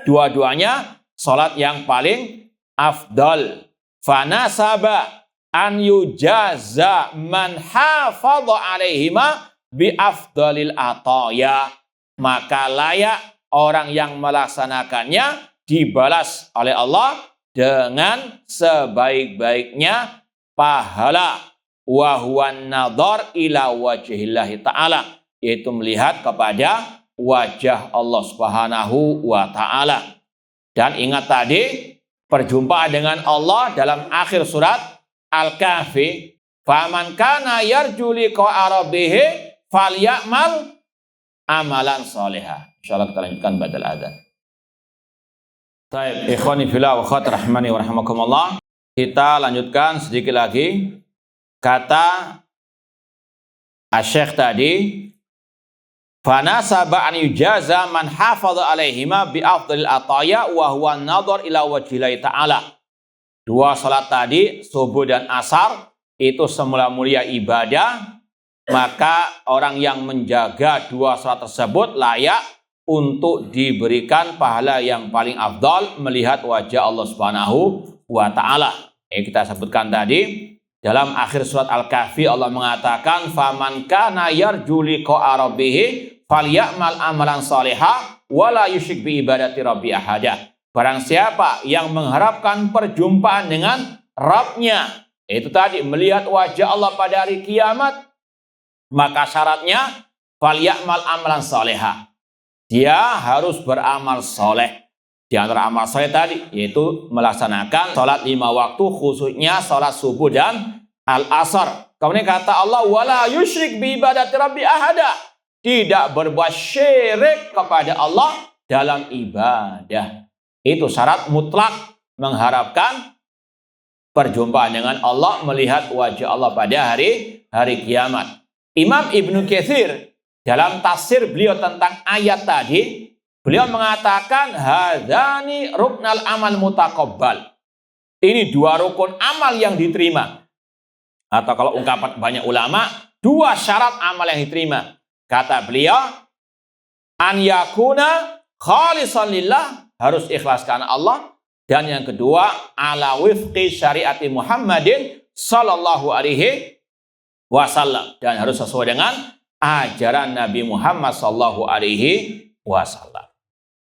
dua-duanya salat yang paling afdal. Fanasaba an yujaza man hafadha alaihima bi afdalil ataya, maka layak orang yang melaksanakannya dibalas oleh Allah dengan sebaik-baiknya pahala, wa huwan nadhar ila wajhillahi ta'ala, yaitu melihat kepada wajah Allah Subhanahu wa ta'ala. Dan ingat tadi perjumpaan dengan Allah dalam akhir surat Al-Kahfi, faman kana yarju liqa'a rabbih falyamal amalan salihah. Insyaallah kita lanjutkan ba'dal adzan. Baik, ikhwani fillah wa akhwati rahmani wa rahimakumullah. Kita lanjutkan sedikit lagi kata Asy-Syaikh tadi, fanasaba an yujaza man hafadha alaihima bi afdalil ataya wa huwa an-nadhar ila wajhillahi ta'ala. 2 salat tadi, subuh dan asar, itu semula mulia ibadah, maka orang yang menjaga 2 salat tersebut layak untuk diberikan pahala yang paling afdal, melihat wajah Allah Subhanahu wa ta'ala. Kita sebutkan tadi dalam akhir surat Al-Kahfi, Allah mengatakan faman kana yarju liqa'a rabbih falyamal amalan salihah wala yusyrik bi ibadati rabbi ahada. Barang siapa yang mengharapkan perjumpaan dengan Rabbnya, itu tadi melihat wajah Allah pada hari kiamat, maka syaratnya falyamal amalan salihah, dia harus beramal soleh. Di antara amal soleh tadi yaitu melaksanakan sholat 5 waktu, khususnya sholat subuh dan al-asar. Kemudian kata Allah, wala yusyrik bi ibadati rabbi ahada. Tidak berbuat syirik kepada Allah dalam ibadah. Itu syarat mutlak mengharapkan perjumpaan dengan Allah, melihat wajah Allah pada hari kiamat. Imam Ibnu Katsir dalam tafsir beliau tentang ayat tadi, beliau mengatakan hadzani ruknal amal mutaqabbal. Ini dua rukun amal yang diterima. Atau kalau ungkapan banyak ulama, dua syarat amal yang diterima. Kata beliau, an yakuna khalisan lillah, harus ikhlas karena Allah. Dan yang kedua, ala wifqi syariati Muhammadin sallallahu alaihi wasallam, dan harus sesuai dengan ajaran Nabi Muhammad sallallahu alaihi wasallam.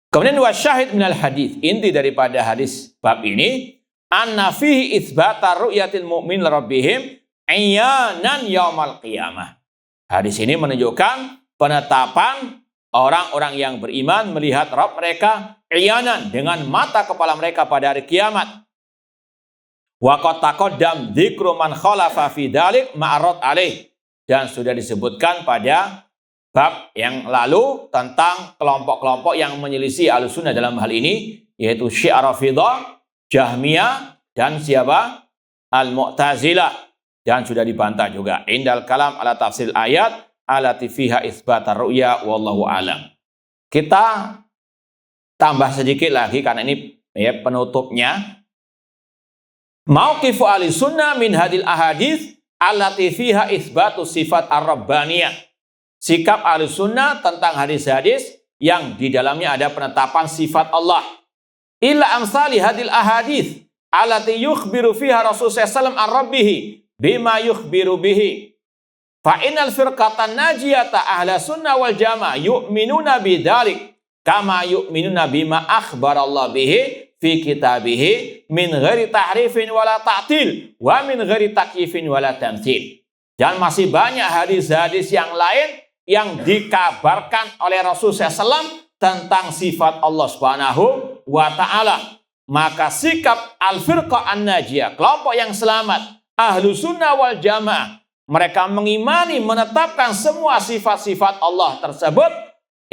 Kemudian wasyahid minal hadis, inti daripada hadis bab ini, anna fihi itsbata ru'yatil mu'min rabbihim iyanan yaumal qiyamah. Hadis ini menunjukkan penetapan orang-orang yang beriman melihat Rabb mereka iyanan, dengan mata kepala mereka pada hari kiamat. Wa qad taqaddam dzikru man khalafa fi dzalik ma'rad alaih, dan sudah disebutkan pada bab yang lalu tentang kelompok-kelompok yang menyelisih Ahlussunnah dalam hal ini, yaitu Syiah Rafidhah, Jahmiyah, dan siapa? Al-Mu'tazilah. Dan sudah dibantah juga indal kalam ala tafsir ayat alati fiha itsbatar ru'ya wallahu alam. Kita tambah sedikit lagi karena ini ya penutupnya. Mauqifu ahlussunnah min hadil ahadits allati fiha itsbatu sifat ar-rabbaniyah. Sikap ahlussunnah tentang hadis-hadis yang di dalamnya ada penetapan sifat Allah. Illa amsali hadil ahadits allati yukhbiru fiha Rasulullah sallallahu alaihi wasallam ar-rabbih bima yukhbiru bihi. Fa innal firqatan najiyata ahla sunnah wal jamaah yu'minuna bidzalik kama yu'minuna bima akhbarallahu bihi fi kitabihi min ghairi tahrifin wala ta'til wa min ghairi takyifin wala tamtsil. Dan masih banyak hadis-hadis yang lain yang dikabarkan oleh Rasulullah SAW tentang sifat Allah Subhanahu wa ta'ala. Maka sikap al-firqah an-najiyah, kelompok yang selamat, ahlu sunnah wal jamaah, mereka mengimani, menetapkan semua sifat-sifat Allah tersebut,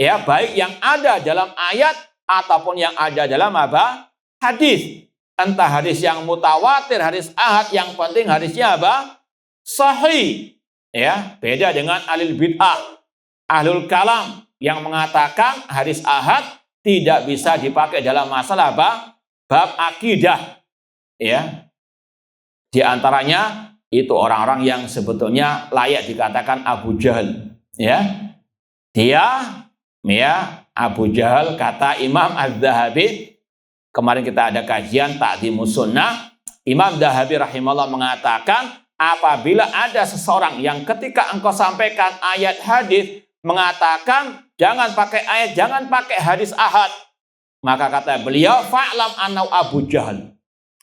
ya, baik yang ada dalam ayat ataupun yang ada dalam apa? Hadis. Entah hadis yang mutawatir, hadis ahad, yang penting hadisnya apa? Sahih. Ya, beda dengan ahlul bid'ah, ahlul kalam yang mengatakan hadis ahad tidak bisa dipakai dalam masalah apa? Bab akidah. Ya. Di antaranya itu orang-orang yang sebetulnya layak dikatakan Abu Jahal. Ya. Dia, ya, Abu Jahal, kata Imam Az-Zahabi, kemarin kita ada kajian Ta'dhimus Sunnah, Imam Zahabi rahimahullah mengatakan, apabila ada seseorang yang ketika engkau sampaikan ayat hadis mengatakan jangan pakai ayat, jangan pakai hadis ahad, maka kata beliau, fa'lam annau Abu Jahal.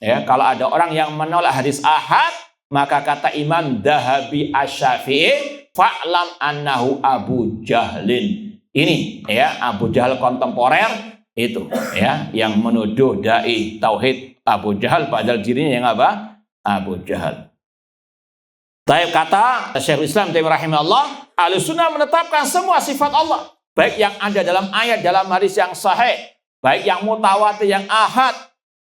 Ya, kalau ada orang yang menolak hadis ahad, maka kata Imam Zahabi Asy-Syafi'i, fa'lam annahu Abu Jahlin. Ini ya Abu Jahal kontemporer itu ya yang menuduh dai tauhid Abu Jahal padahal dirinya yang apa? Abu Jahal. Taib kata Syekhul Islam Taimiyah rahimahullah, Ahlussunnah menetapkan semua sifat Allah, baik yang ada dalam ayat, dalam hadis yang sahih, baik yang mutawatir, yang ahad,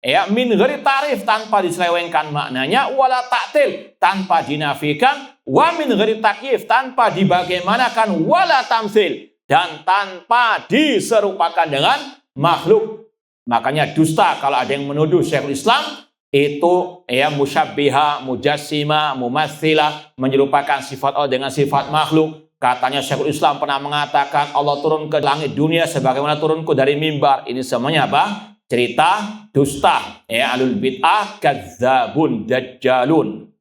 ya, min ghairi tarif, tanpa diselewengkan maknanya, wala ta'til, tanpa dinafikan, wa min ghairi takyif, tanpa dibagaimanakan, wala tamtsil, dan tanpa diserupakan dengan makhluk. Makanya dusta kalau ada yang menuduh Syekhul Islam itu ya musyabbiha, mujassima, mumatsilah, menyerupakan sifat Allah dengan sifat makhluk. Katanya Syekhul Islam pernah mengatakan Allah turun ke langit dunia sebagaimana turunku dari mimbar. Ini semuanya apa? Cerita dusta. Ya, alul bid'ah kadzabun dajjalun.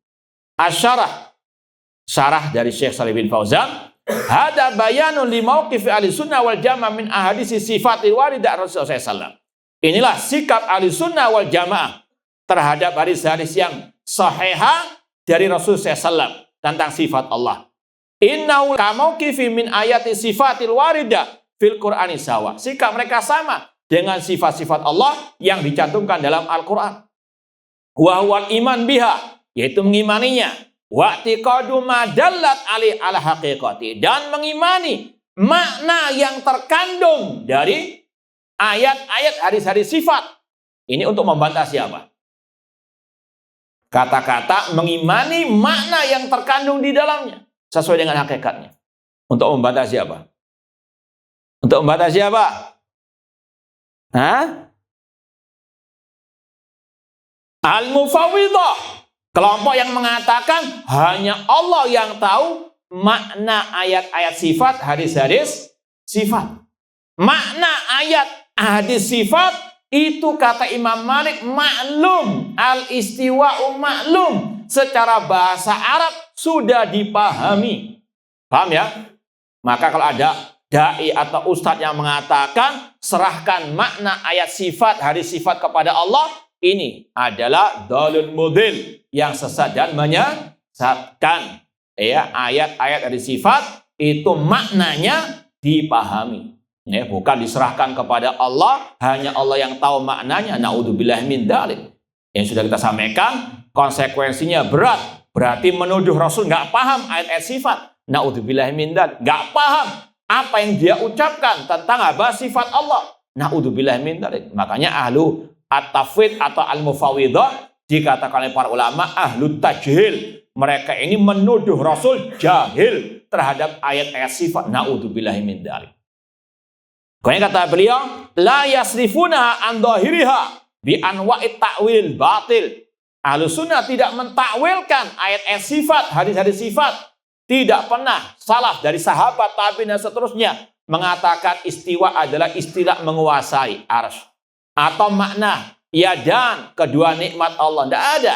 Asyarah, syarah dari Syekh Shalih bin Fauzan, hada bayanun li mauqifi ahlussunnah wal jamaah min ahadits sifatil waridah Rasulullah SAW. Inilah sikap ahlussunnah wal jamaah terhadap hadis-hadis yang sahihah dari Rasulullah SAW tentang sifat Allah. Innahu kamauqifi min ayati sifatil waridah fil Qur'ani sawa. Sikap mereka sama dengan sifat-sifat Allah yang dicantumkan dalam Al-Quran. Wa huwal iman biha, yaitu mengimaninya. wa'tiqadu ma dallat ali ala haqiqati, dan mengimani makna yang terkandung dari ayat-ayat hadis-hadis sifat. Ini untuk membantah siapa? Kata-kata mengimani makna yang terkandung di dalamnya sesuai dengan hakikatnya. Untuk membantah siapa? Untuk membantah siapa? Al-Mufawwidah, kelompok yang mengatakan hanya Allah yang tahu makna ayat-ayat sifat, hadis-hadis sifat. Makna ayat hadis sifat itu kata Imam Malik maklum, al-istiwa'u maklum, secara bahasa Arab sudah dipahami. Paham ya? Maka kalau ada dai atau ustadz yang mengatakan serahkan makna ayat sifat, hadis sifat kepada Allah, ini adalah dalil model yang sesat dan menyesatkan. Ya, ayat-ayat hadis sifat itu maknanya dipahami. Ya, bukan diserahkan kepada Allah, hanya Allah yang tahu maknanya. Naudzubillah min dzalik. Yang sudah kita sampaikan, konsekuensinya berat. Berarti menuduh Rasul nggak paham ayat-ayat sifat. Naudzubillah min dzalik. Nggak paham apa yang dia ucapkan tentang apa sifat Allah. Naudzubillah min dzalik. Makanya ahlu at-tafwid atau al-mufawwidah dikatakan oleh para ulama ahlu tajhil. Mereka ini menuduh Rasul jahil terhadap ayat-ayat sifat. Naudzubillah min dzalik. Kemudian kata beliau, la yasrifuna an dhahiriha bi anwa'it ta'wil batil. Ahlussunnah tidak mentakwilkan ayat-ayat sifat, hadis-hadis sifat. Tidak pernah salaf dari sahabat, tabi'in dan seterusnya mengatakan istiwa adalah istilah menguasai arsy atau makna yadan, kedua nikmat Allah. Tidak ada.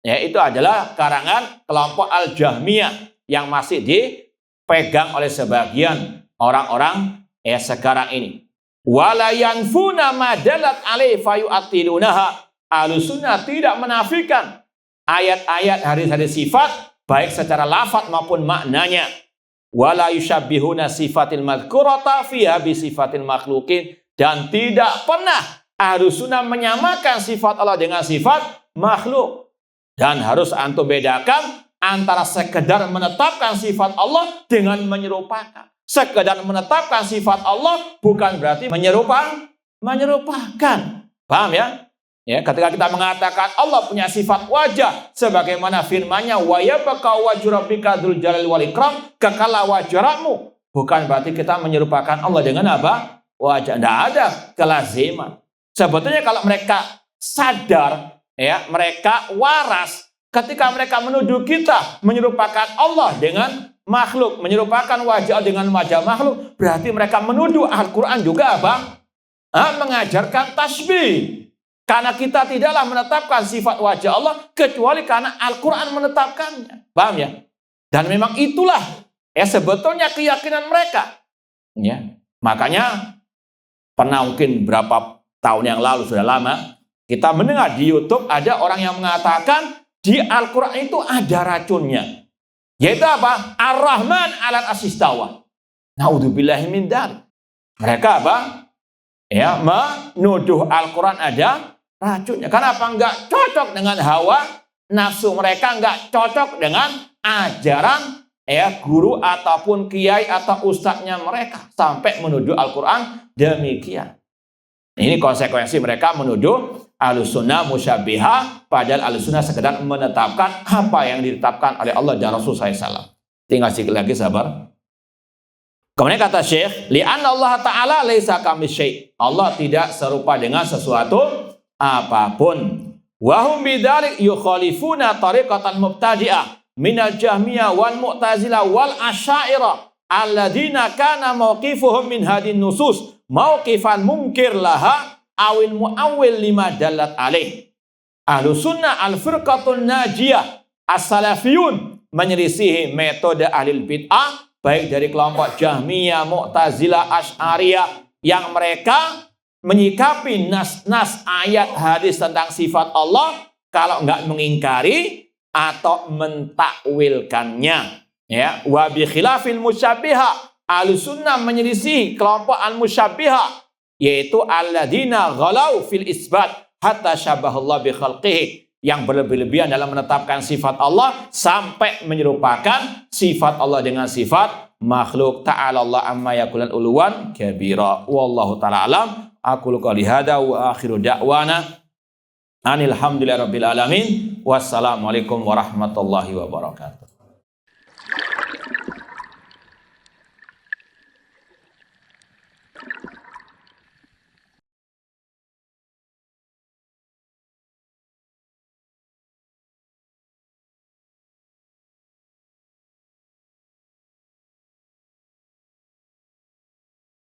Ya, itu adalah karangan kelompok Al-Jahmiyah yang masih dipegang oleh sebagian orang-orang sekarang ini. Wala yanfuna ma dalat alaihi fayu'attilunaha. Ahlussunnah tidak menafikan ayat-ayat hadis-hadis sifat baik secara lafaz maupun maknanya. Wala yushabbihuna sifatil madhkurata fiha bi sifatil makhluqin, dan tidak pernah Ahlussunnah menyamakan sifat Allah dengan sifat makhluk. Dan harus antum bedakan antara sekedar menetapkan sifat Allah dengan menyerupakan. Sekedar menetapkan sifat Allah bukan berarti menyerupakan. Paham ya? Ya, ketika kita mengatakan Allah punya sifat wajah sebagaimana firman-Nya wa yabqa wajhu rabbika dzul jalali wal ikram, kekal wajhmu, bukan berarti kita menyerupakan Allah dengan apa? Wajah. Tidak ada kelaziman. Sebetulnya kalau mereka sadar, ya, mereka waras ketika mereka menuduh kita menyerupakan Allah dengan makhluk, menyerupakan wajah dengan wajah makhluk, berarti mereka menuduh Al-Quran juga apa? Mengajarkan tasbih. Karena kita tidaklah menetapkan sifat wajah Allah kecuali karena Al-Quran menetapkannya. Paham ya? Dan memang itulah sebetulnya keyakinan mereka. Ya. Makanya pernah mungkin berapa tahun yang lalu, sudah lama, kita mendengar di YouTube ada orang yang mengatakan di Al-Quran itu ada racunnya. Yaitu apa? Ar-Rahman 'alal arsy istawa. Naudzubillahi min dzalik. Mereka apa? Ya, menuduh Al-Quran ada racunnya. Kenapa enggak cocok dengan hawa nafsu mereka, enggak cocok dengan ajaran guru ataupun kiai atau ustadznya mereka sampai menuduh Al-Quran demikian. Ini konsekuensi mereka menuduh Ahlussunnah musyabbihah, padahal Ahlussunnah sekedar menetapkan apa yang ditetapkan oleh Allah dan Rasul SAW. Tinggal sedikit lagi, sabar. Kemudian kata Syekh, li'anna Allah Ta'ala laisa kamitsy. Allah tidak serupa dengan sesuatu apapun. Wa hum bidzalik yukhalifuna tariqatan mubtadi'ah minal jahmiyah wal mu'tazilah wal asy'ariyah alladzina kana mauqifuhum min hadin nusus mauqifan munkir laha awil mu'awwil lima dalat alaih. Ahlussunnah al-firqatun najiyah as-salafiyun menyelisihi metode ahli bid'ah baik dari kelompok Jahmiyah, Mu'tazilah, Asy'ariyah yang mereka menyikapi nas-nas ayat hadis tentang sifat Allah kalau enggak mengingkari atau mentakwilkannya. Ya, wa bi khilafil musyabbihah. Ahlussunnah menyelisihi kelompok al-musyabbihah, yaitu alladzina ghalau fil isbat hatta syabahallah bi khalqihi, yang berlebih-lebihan dalam menetapkan sifat Allah sampai menyerupakan sifat Allah dengan sifat makhluk. Ta'ala Allah amma yaqulan uluwan kabira. Wallahu ta'ala alam. Aqulu qouli hadza wa akhiru da'wana anil hamdulillahi rabbil alamin. Wassalamualaikum warahmatullahi wabarakatuh.